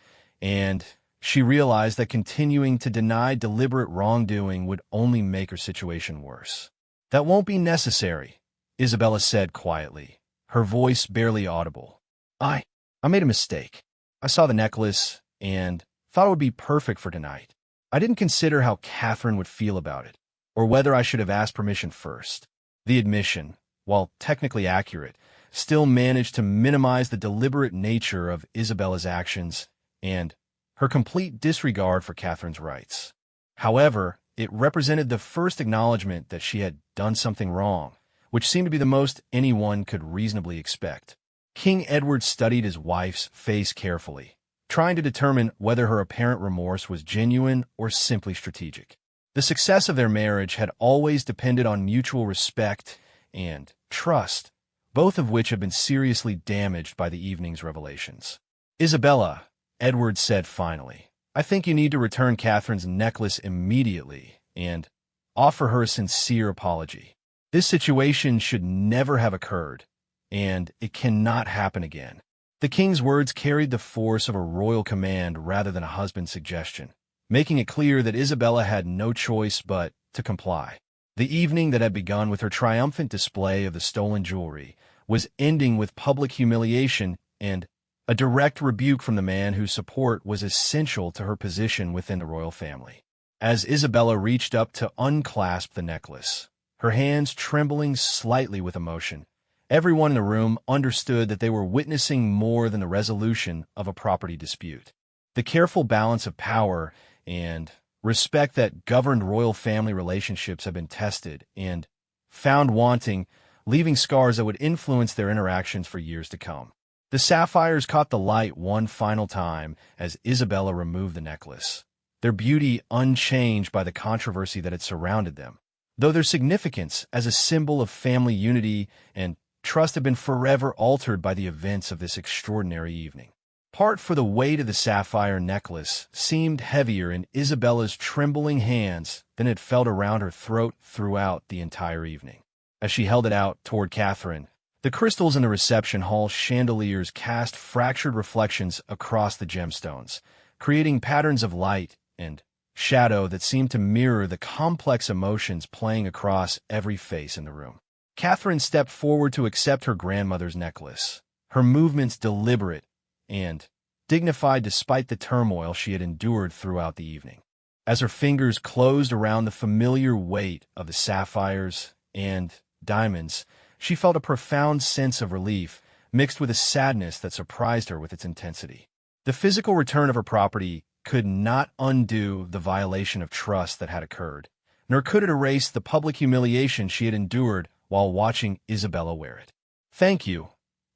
and she realized that continuing to deny deliberate wrongdoing would only make her situation worse. "That won't be necessary," Isabella said quietly, her voice barely audible. I made a mistake. I saw the necklace and thought it would be perfect for tonight. I didn't consider how Catherine would feel about it, or whether I should have asked permission first." The admission, while technically accurate, still managed to minimize the deliberate nature of Isabella's actions and her complete disregard for Catherine's rights. However, it represented the first acknowledgement that she had done something wrong, which seemed to be the most anyone could reasonably expect. King Edward studied his wife's face carefully, trying to determine whether her apparent remorse was genuine or simply strategic. The success of their marriage had always depended on mutual respect and trust, both of which had been seriously damaged by the evening's revelations. "Isabella," Edward said finally, "I think you need to return Catherine's necklace immediately and offer her a sincere apology. This situation should never have occurred, and it cannot happen again." The king's words carried the force of a royal command rather than a husband's suggestion, making it clear that Isabella had no choice but to comply. The evening that had begun with her triumphant display of the stolen jewelry was ending with public humiliation and a direct rebuke from the man whose support was essential to her position within the royal family. As Isabella reached up to unclasp the necklace, her hands trembling slightly with emotion, everyone in the room understood that they were witnessing more than the resolution of a property dispute. The careful balance of power and respect that governed royal family relationships had been tested and found wanting, leaving scars that would influence their interactions for years to come. The sapphires caught the light one final time as Isabella removed the necklace, their beauty unchanged by the controversy that had surrounded them, though their significance as a symbol of family unity and trust had been forever altered by the events of this extraordinary evening. Part for the weight of the sapphire necklace seemed heavier in Isabella's trembling hands than it felt around her throat throughout the entire evening. As she held it out toward Catherine, the crystals in the reception hall chandeliers cast fractured reflections across the gemstones, creating patterns of light and shadow that seemed to mirror the complex emotions playing across every face in the room. Catherine stepped forward to accept her grandmother's necklace, her movements deliberate and dignified despite the turmoil she had endured throughout the evening. As her fingers closed around the familiar weight of the sapphires and diamonds, she felt a profound sense of relief, mixed with a sadness that surprised her with its intensity. The physical return of her property could not undo the violation of trust that had occurred, nor could it erase the public humiliation she had endured while watching Isabella wear it. "Thank you,"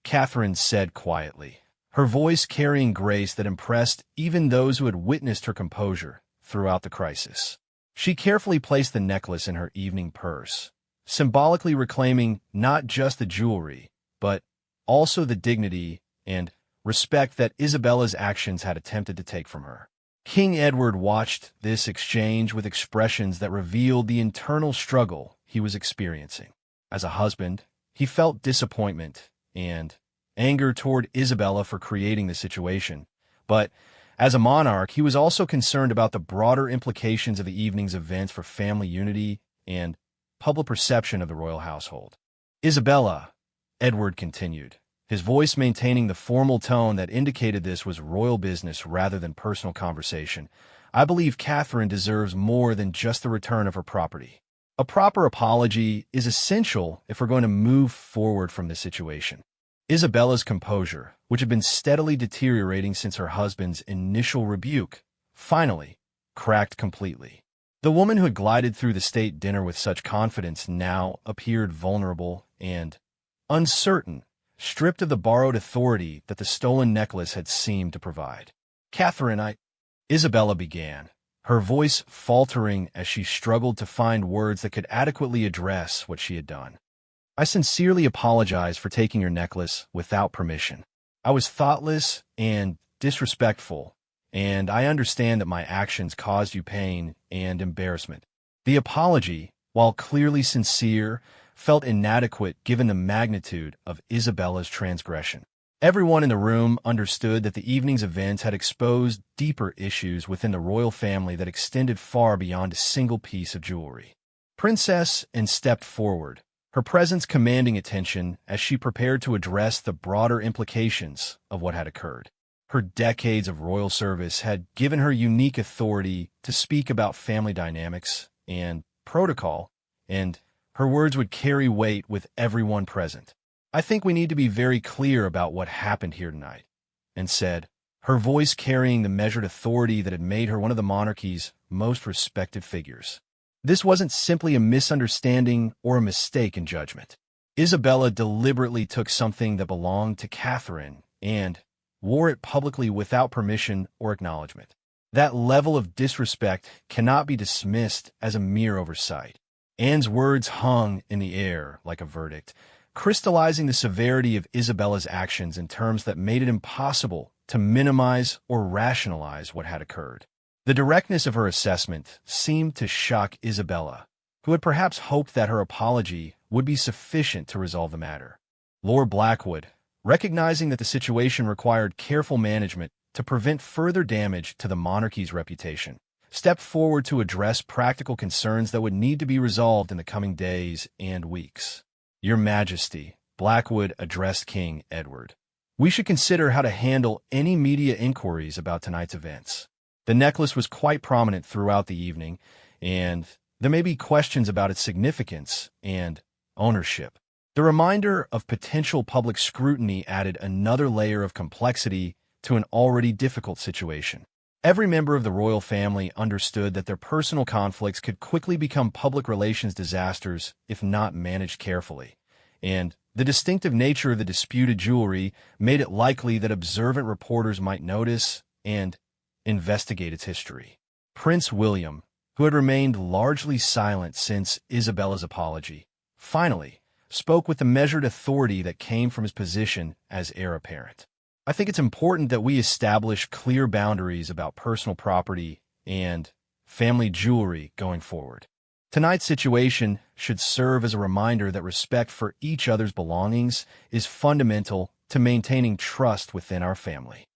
Catherine said quietly, her voice carrying grace that impressed even those who had witnessed her composure throughout the crisis. She carefully placed the necklace in her evening purse, symbolically reclaiming not just the jewelry, but also the dignity and respect that Isabella's actions had attempted to take from her. King Edward watched this exchange with expressions that revealed the internal struggle he was experiencing. As a husband, he felt disappointment and anger toward Isabella for creating the situation, but as a monarch, he was also concerned about the broader implications of the evening's events for family unity and public perception of the royal household. "Isabella," Edward continued, his voice maintaining the formal tone that indicated this was royal business rather than personal conversation, "I believe Catherine deserves more than just the return of her property. A proper apology is essential if we're going to move forward from this situation." Isabella's composure, which had been steadily deteriorating since her husband's initial rebuke, finally cracked completely. The woman who had glided through the state dinner with such confidence now appeared vulnerable and uncertain, stripped of the borrowed authority that the stolen necklace had seemed to provide. "Catherine, Isabella began, her voice faltering as she struggled to find words that could adequately address what she had done. "I sincerely apologize for taking your necklace without permission. I was thoughtless and disrespectful, and I understand that my actions caused you pain and embarrassment." The apology, while clearly sincere, felt inadequate given the magnitude of Isabella's transgression. Everyone in the room understood that the evening's events had exposed deeper issues within the royal family that extended far beyond a single piece of jewelry. Princess Anne stepped forward, her presence commanding attention as she prepared to address the broader implications of what had occurred. Her decades of royal service had given her unique authority to speak about family dynamics and protocol, and her words would carry weight with everyone present. "I think we need to be very clear about what happened here tonight," Anne said, her voice carrying the measured authority that had made her one of the monarchy's most respected figures. "This wasn't simply a misunderstanding or a mistake in judgment. Isabella deliberately took something that belonged to Catherine and wore it publicly without permission or acknowledgement. That level of disrespect cannot be dismissed as a mere oversight." Anne's words hung in the air like a verdict, crystallizing the severity of Isabella's actions in terms that made it impossible to minimize or rationalize what had occurred. The directness of her assessment seemed to shock Isabella, who had perhaps hoped that her apology would be sufficient to resolve the matter. Lord Blackwood, recognizing that the situation required careful management to prevent further damage to the monarchy's reputation, stepped forward to address practical concerns that would need to be resolved in the coming days and weeks. "Your Majesty," Blackwood addressed King Edward, "we should consider how to handle any media inquiries about tonight's events. The necklace was quite prominent throughout the evening, and there may be questions about its significance and ownership." The reminder of potential public scrutiny added another layer of complexity to an already difficult situation. Every member of the royal family understood that their personal conflicts could quickly become public relations disasters if not managed carefully, and the distinctive nature of the disputed jewelry made it likely that observant reporters might notice and investigate its history. Prince William, who had remained largely silent since Isabella's apology, finally spoke with the measured authority that came from his position as heir apparent. "I think it's important that we establish clear boundaries about personal property and family jewelry going forward. Tonight's situation should serve as a reminder that respect for each other's belongings is fundamental to maintaining trust within our family."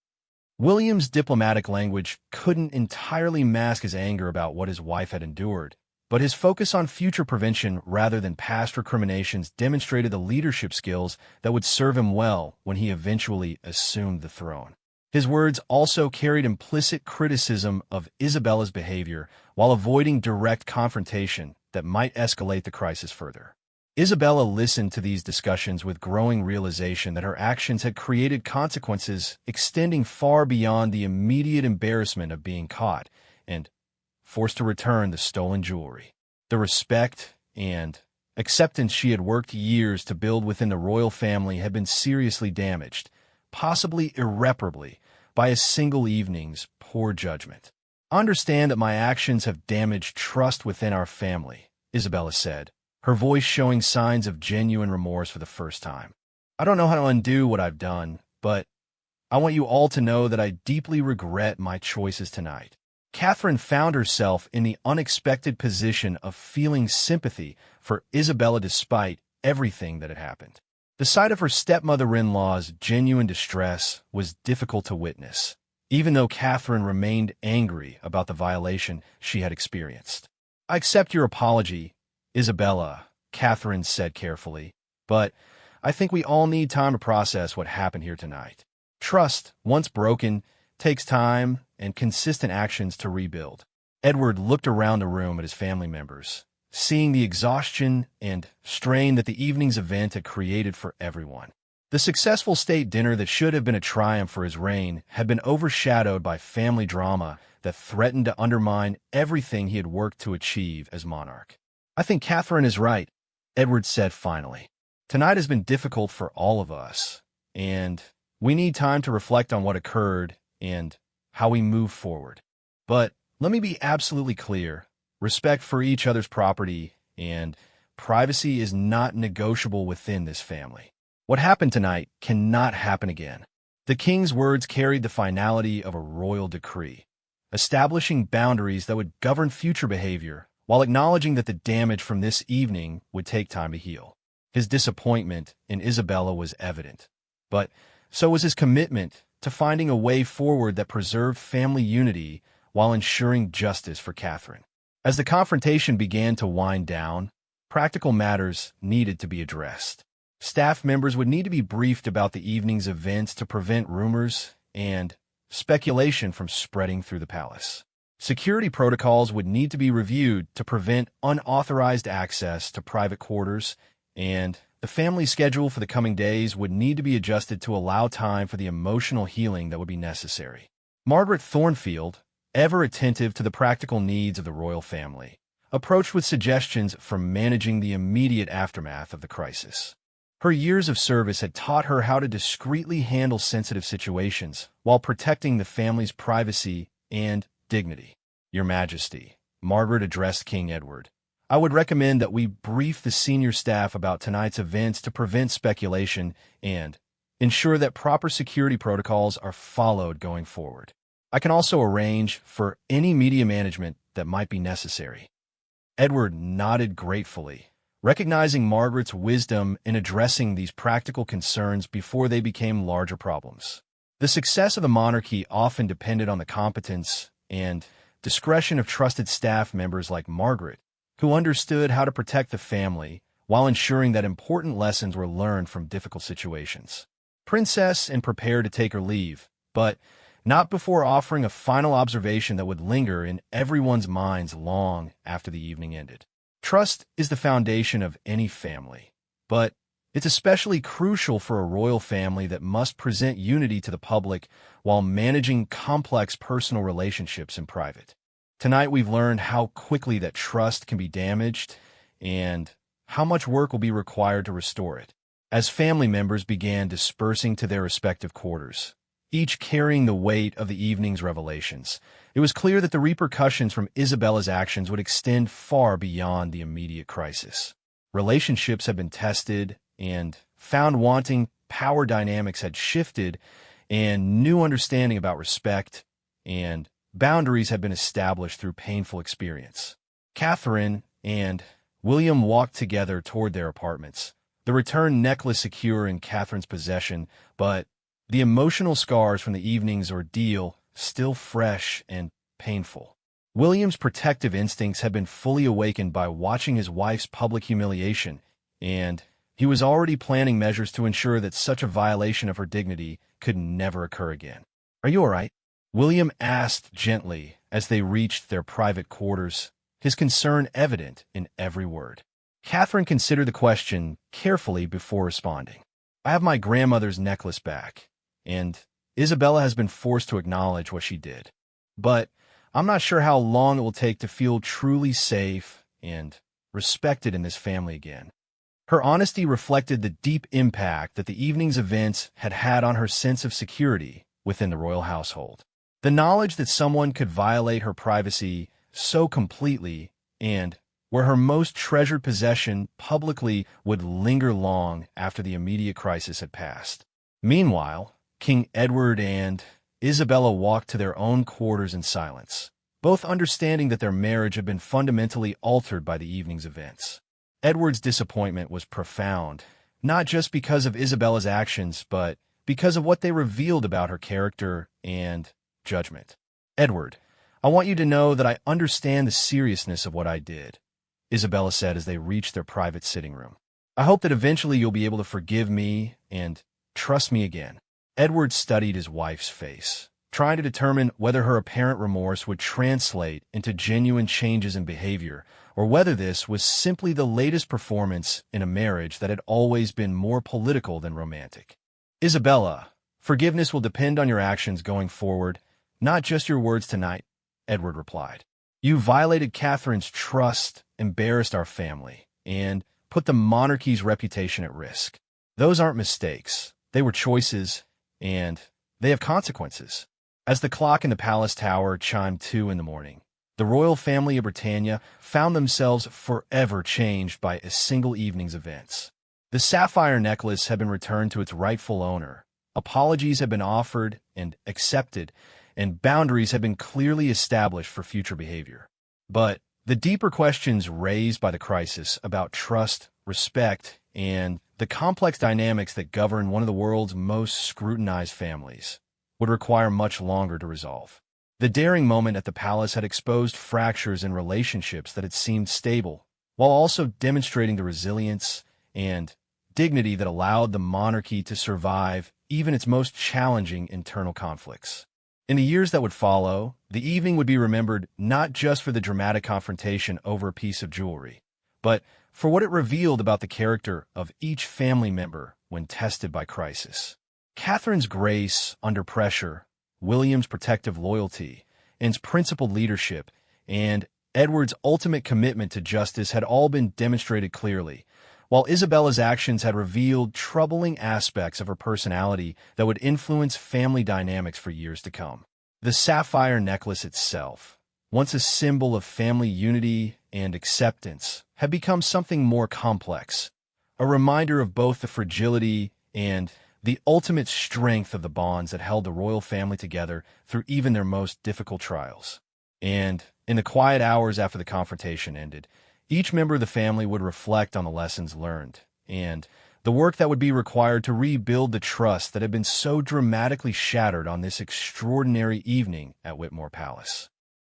William's diplomatic language couldn't entirely mask his anger about what his wife had endured, but his focus on future prevention rather than past recriminations demonstrated the leadership skills that would serve him well when he eventually assumed the throne. His words also carried implicit criticism of Isabella's behavior while avoiding direct confrontation that might escalate the crisis further. Isabella listened to these discussions with growing realization that her actions had created consequences extending far beyond the immediate embarrassment of being caught and forced to return the stolen jewelry. The respect and acceptance she had worked years to build within the royal family had been seriously damaged, possibly irreparably, by a single evening's poor judgment. "I understand that my actions have damaged trust within our family," Isabella said, her voice showing signs of genuine remorse for the first time. "I don't know how to undo what I've done, but I want you all to know that I deeply regret my choices tonight." Catherine found herself in the unexpected position of feeling sympathy for Isabella despite everything that had happened. The sight of her stepmother-in-law's genuine distress was difficult to witness, even though Catherine remained angry about the violation she had experienced. "I accept your apology, Isabella," Catherine said carefully, "but I think we all need time to process what happened here tonight. Trust, once broken, takes time and consistent actions to rebuild." Edward looked around the room at his family members, seeing the exhaustion and strain that the evening's event had created for everyone. The successful state dinner that should have been a triumph for his reign had been overshadowed by family drama that threatened to undermine everything he had worked to achieve as monarch. "I think Catherine is right," Edward said finally. "Tonight has been difficult for all of us, and we need time to reflect on what occurred and how we move forward. But let me be absolutely clear. Respect for each other's property and privacy is not negotiable within this family. What happened tonight cannot happen again." The king's words carried the finality of a royal decree, establishing boundaries that would govern future behavior while acknowledging that the damage from this evening would take time to heal. His disappointment in Isabella was evident, but so was his commitment to finding a way forward that preserved family unity while ensuring justice for Catherine. As the confrontation began to wind down, practical matters needed to be addressed. Staff members would need to be briefed about the evening's events to prevent rumors and speculation from spreading through the palace. Security protocols would need to be reviewed to prevent unauthorized access to private quarters, and the family schedule for the coming days would need to be adjusted to allow time for the emotional healing that would be necessary. Margaret Thornfield, ever attentive to the practical needs of the royal family, approached with suggestions for managing the immediate aftermath of the crisis. Her years of service had taught her how to discreetly handle sensitive situations while protecting the family's privacy and dignity. "Your Majesty," Margaret addressed King Edward, "I would recommend that we brief the senior staff about tonight's events to prevent speculation and ensure that proper security protocols are followed going forward. I can also arrange for any media management that might be necessary." Edward nodded gratefully, recognizing Margaret's wisdom in addressing these practical concerns before they became larger problems. The success of the monarchy often depended on the competence and discretion of trusted staff members like Margaret, who understood how to protect the family while ensuring that important lessons were learned from difficult situations. Princess and prepared to take her leave, but not before offering a final observation that would linger in everyone's minds long after the evening ended. Trust is the foundation of any family, but it's especially crucial for a royal family that must present unity to the public while managing complex personal relationships in private. Tonight we've learned how quickly that trust can be damaged and how much work will be required to restore it. As family members began dispersing to their respective quarters, each carrying the weight of the evening's revelations, it was clear that the repercussions from Isabella's actions would extend far beyond the immediate crisis. Relationships had been tested and found wanting, power dynamics had shifted, and new understanding about respect and boundaries had been established through painful experience. Catherine and William walked together toward their apartments, the return necklace secure in Catherine's possession, but the emotional scars from the evening's ordeal still fresh and painful. William's protective instincts had been fully awakened by watching his wife's public humiliation, and he was already planning measures to ensure that such a violation of her dignity could never occur again. "Are you all right?" William asked gently as they reached their private quarters, his concern evident in every word. Catherine considered the question carefully before responding. "I have my grandmother's necklace back, and Isabella has been forced to acknowledge what she did. But I'm not sure how long it will take to feel truly safe and respected in this family again." Her honesty reflected the deep impact that the evening's events had had on her sense of security within the royal household. The knowledge that someone could violate her privacy so completely and where her most treasured possession publicly would linger long after the immediate crisis had passed. Meanwhile, King Edward and Isabella walked to their own quarters in silence, both understanding that their marriage had been fundamentally altered by the evening's events. Edward's disappointment was profound, not just because of Isabella's actions, but because of what they revealed about her character and judgment. "Edward, I want you to know that I understand the seriousness of what I did," Isabella said as they reached their private sitting room. "I hope that eventually you'll be able to forgive me and trust me again." Edward studied his wife's face, trying to determine whether her apparent remorse would translate into genuine changes in behavior, or whether this was simply the latest performance in a marriage that had always been more political than romantic. "Isabella, forgiveness will depend on your actions going forward, not just your words tonight," Edward replied. "You violated Catherine's trust, embarrassed our family, and put the monarchy's reputation at risk. Those aren't mistakes. They were choices, and they have consequences." As the clock in the palace tower chimed 2 in the morning, the royal family of Britannia found themselves forever changed by a single evening's events. The sapphire necklace had been returned to its rightful owner, apologies had been offered and accepted, and boundaries had been clearly established for future behavior. But the deeper questions raised by the crisis about trust, respect, and the complex dynamics that govern one of the world's most scrutinized families would require much longer to resolve. The daring moment at the palace had exposed fractures in relationships that had seemed stable, while also demonstrating the resilience and dignity that allowed the monarchy to survive even its most challenging internal conflicts. In the years that would follow, the evening would be remembered not just for the dramatic confrontation over a piece of jewelry, but for what it revealed about the character of each family member when tested by crisis. Catherine's grace under pressure, William's protective loyalty, Anne's principled leadership, and Edward's ultimate commitment to justice had all been demonstrated clearly, while Isabella's actions had revealed troubling aspects of her personality that would influence family dynamics for years to come. The sapphire necklace itself, once a symbol of family unity and acceptance, had become something more complex, a reminder of both the fragility and the ultimate strength of the bonds that held the royal family together through even their most difficult trials. And in the quiet hours after the confrontation ended, each member of the family would reflect on the lessons learned and the work that would be required to rebuild the trust that had been so dramatically shattered on this extraordinary evening at Whitmore Palace.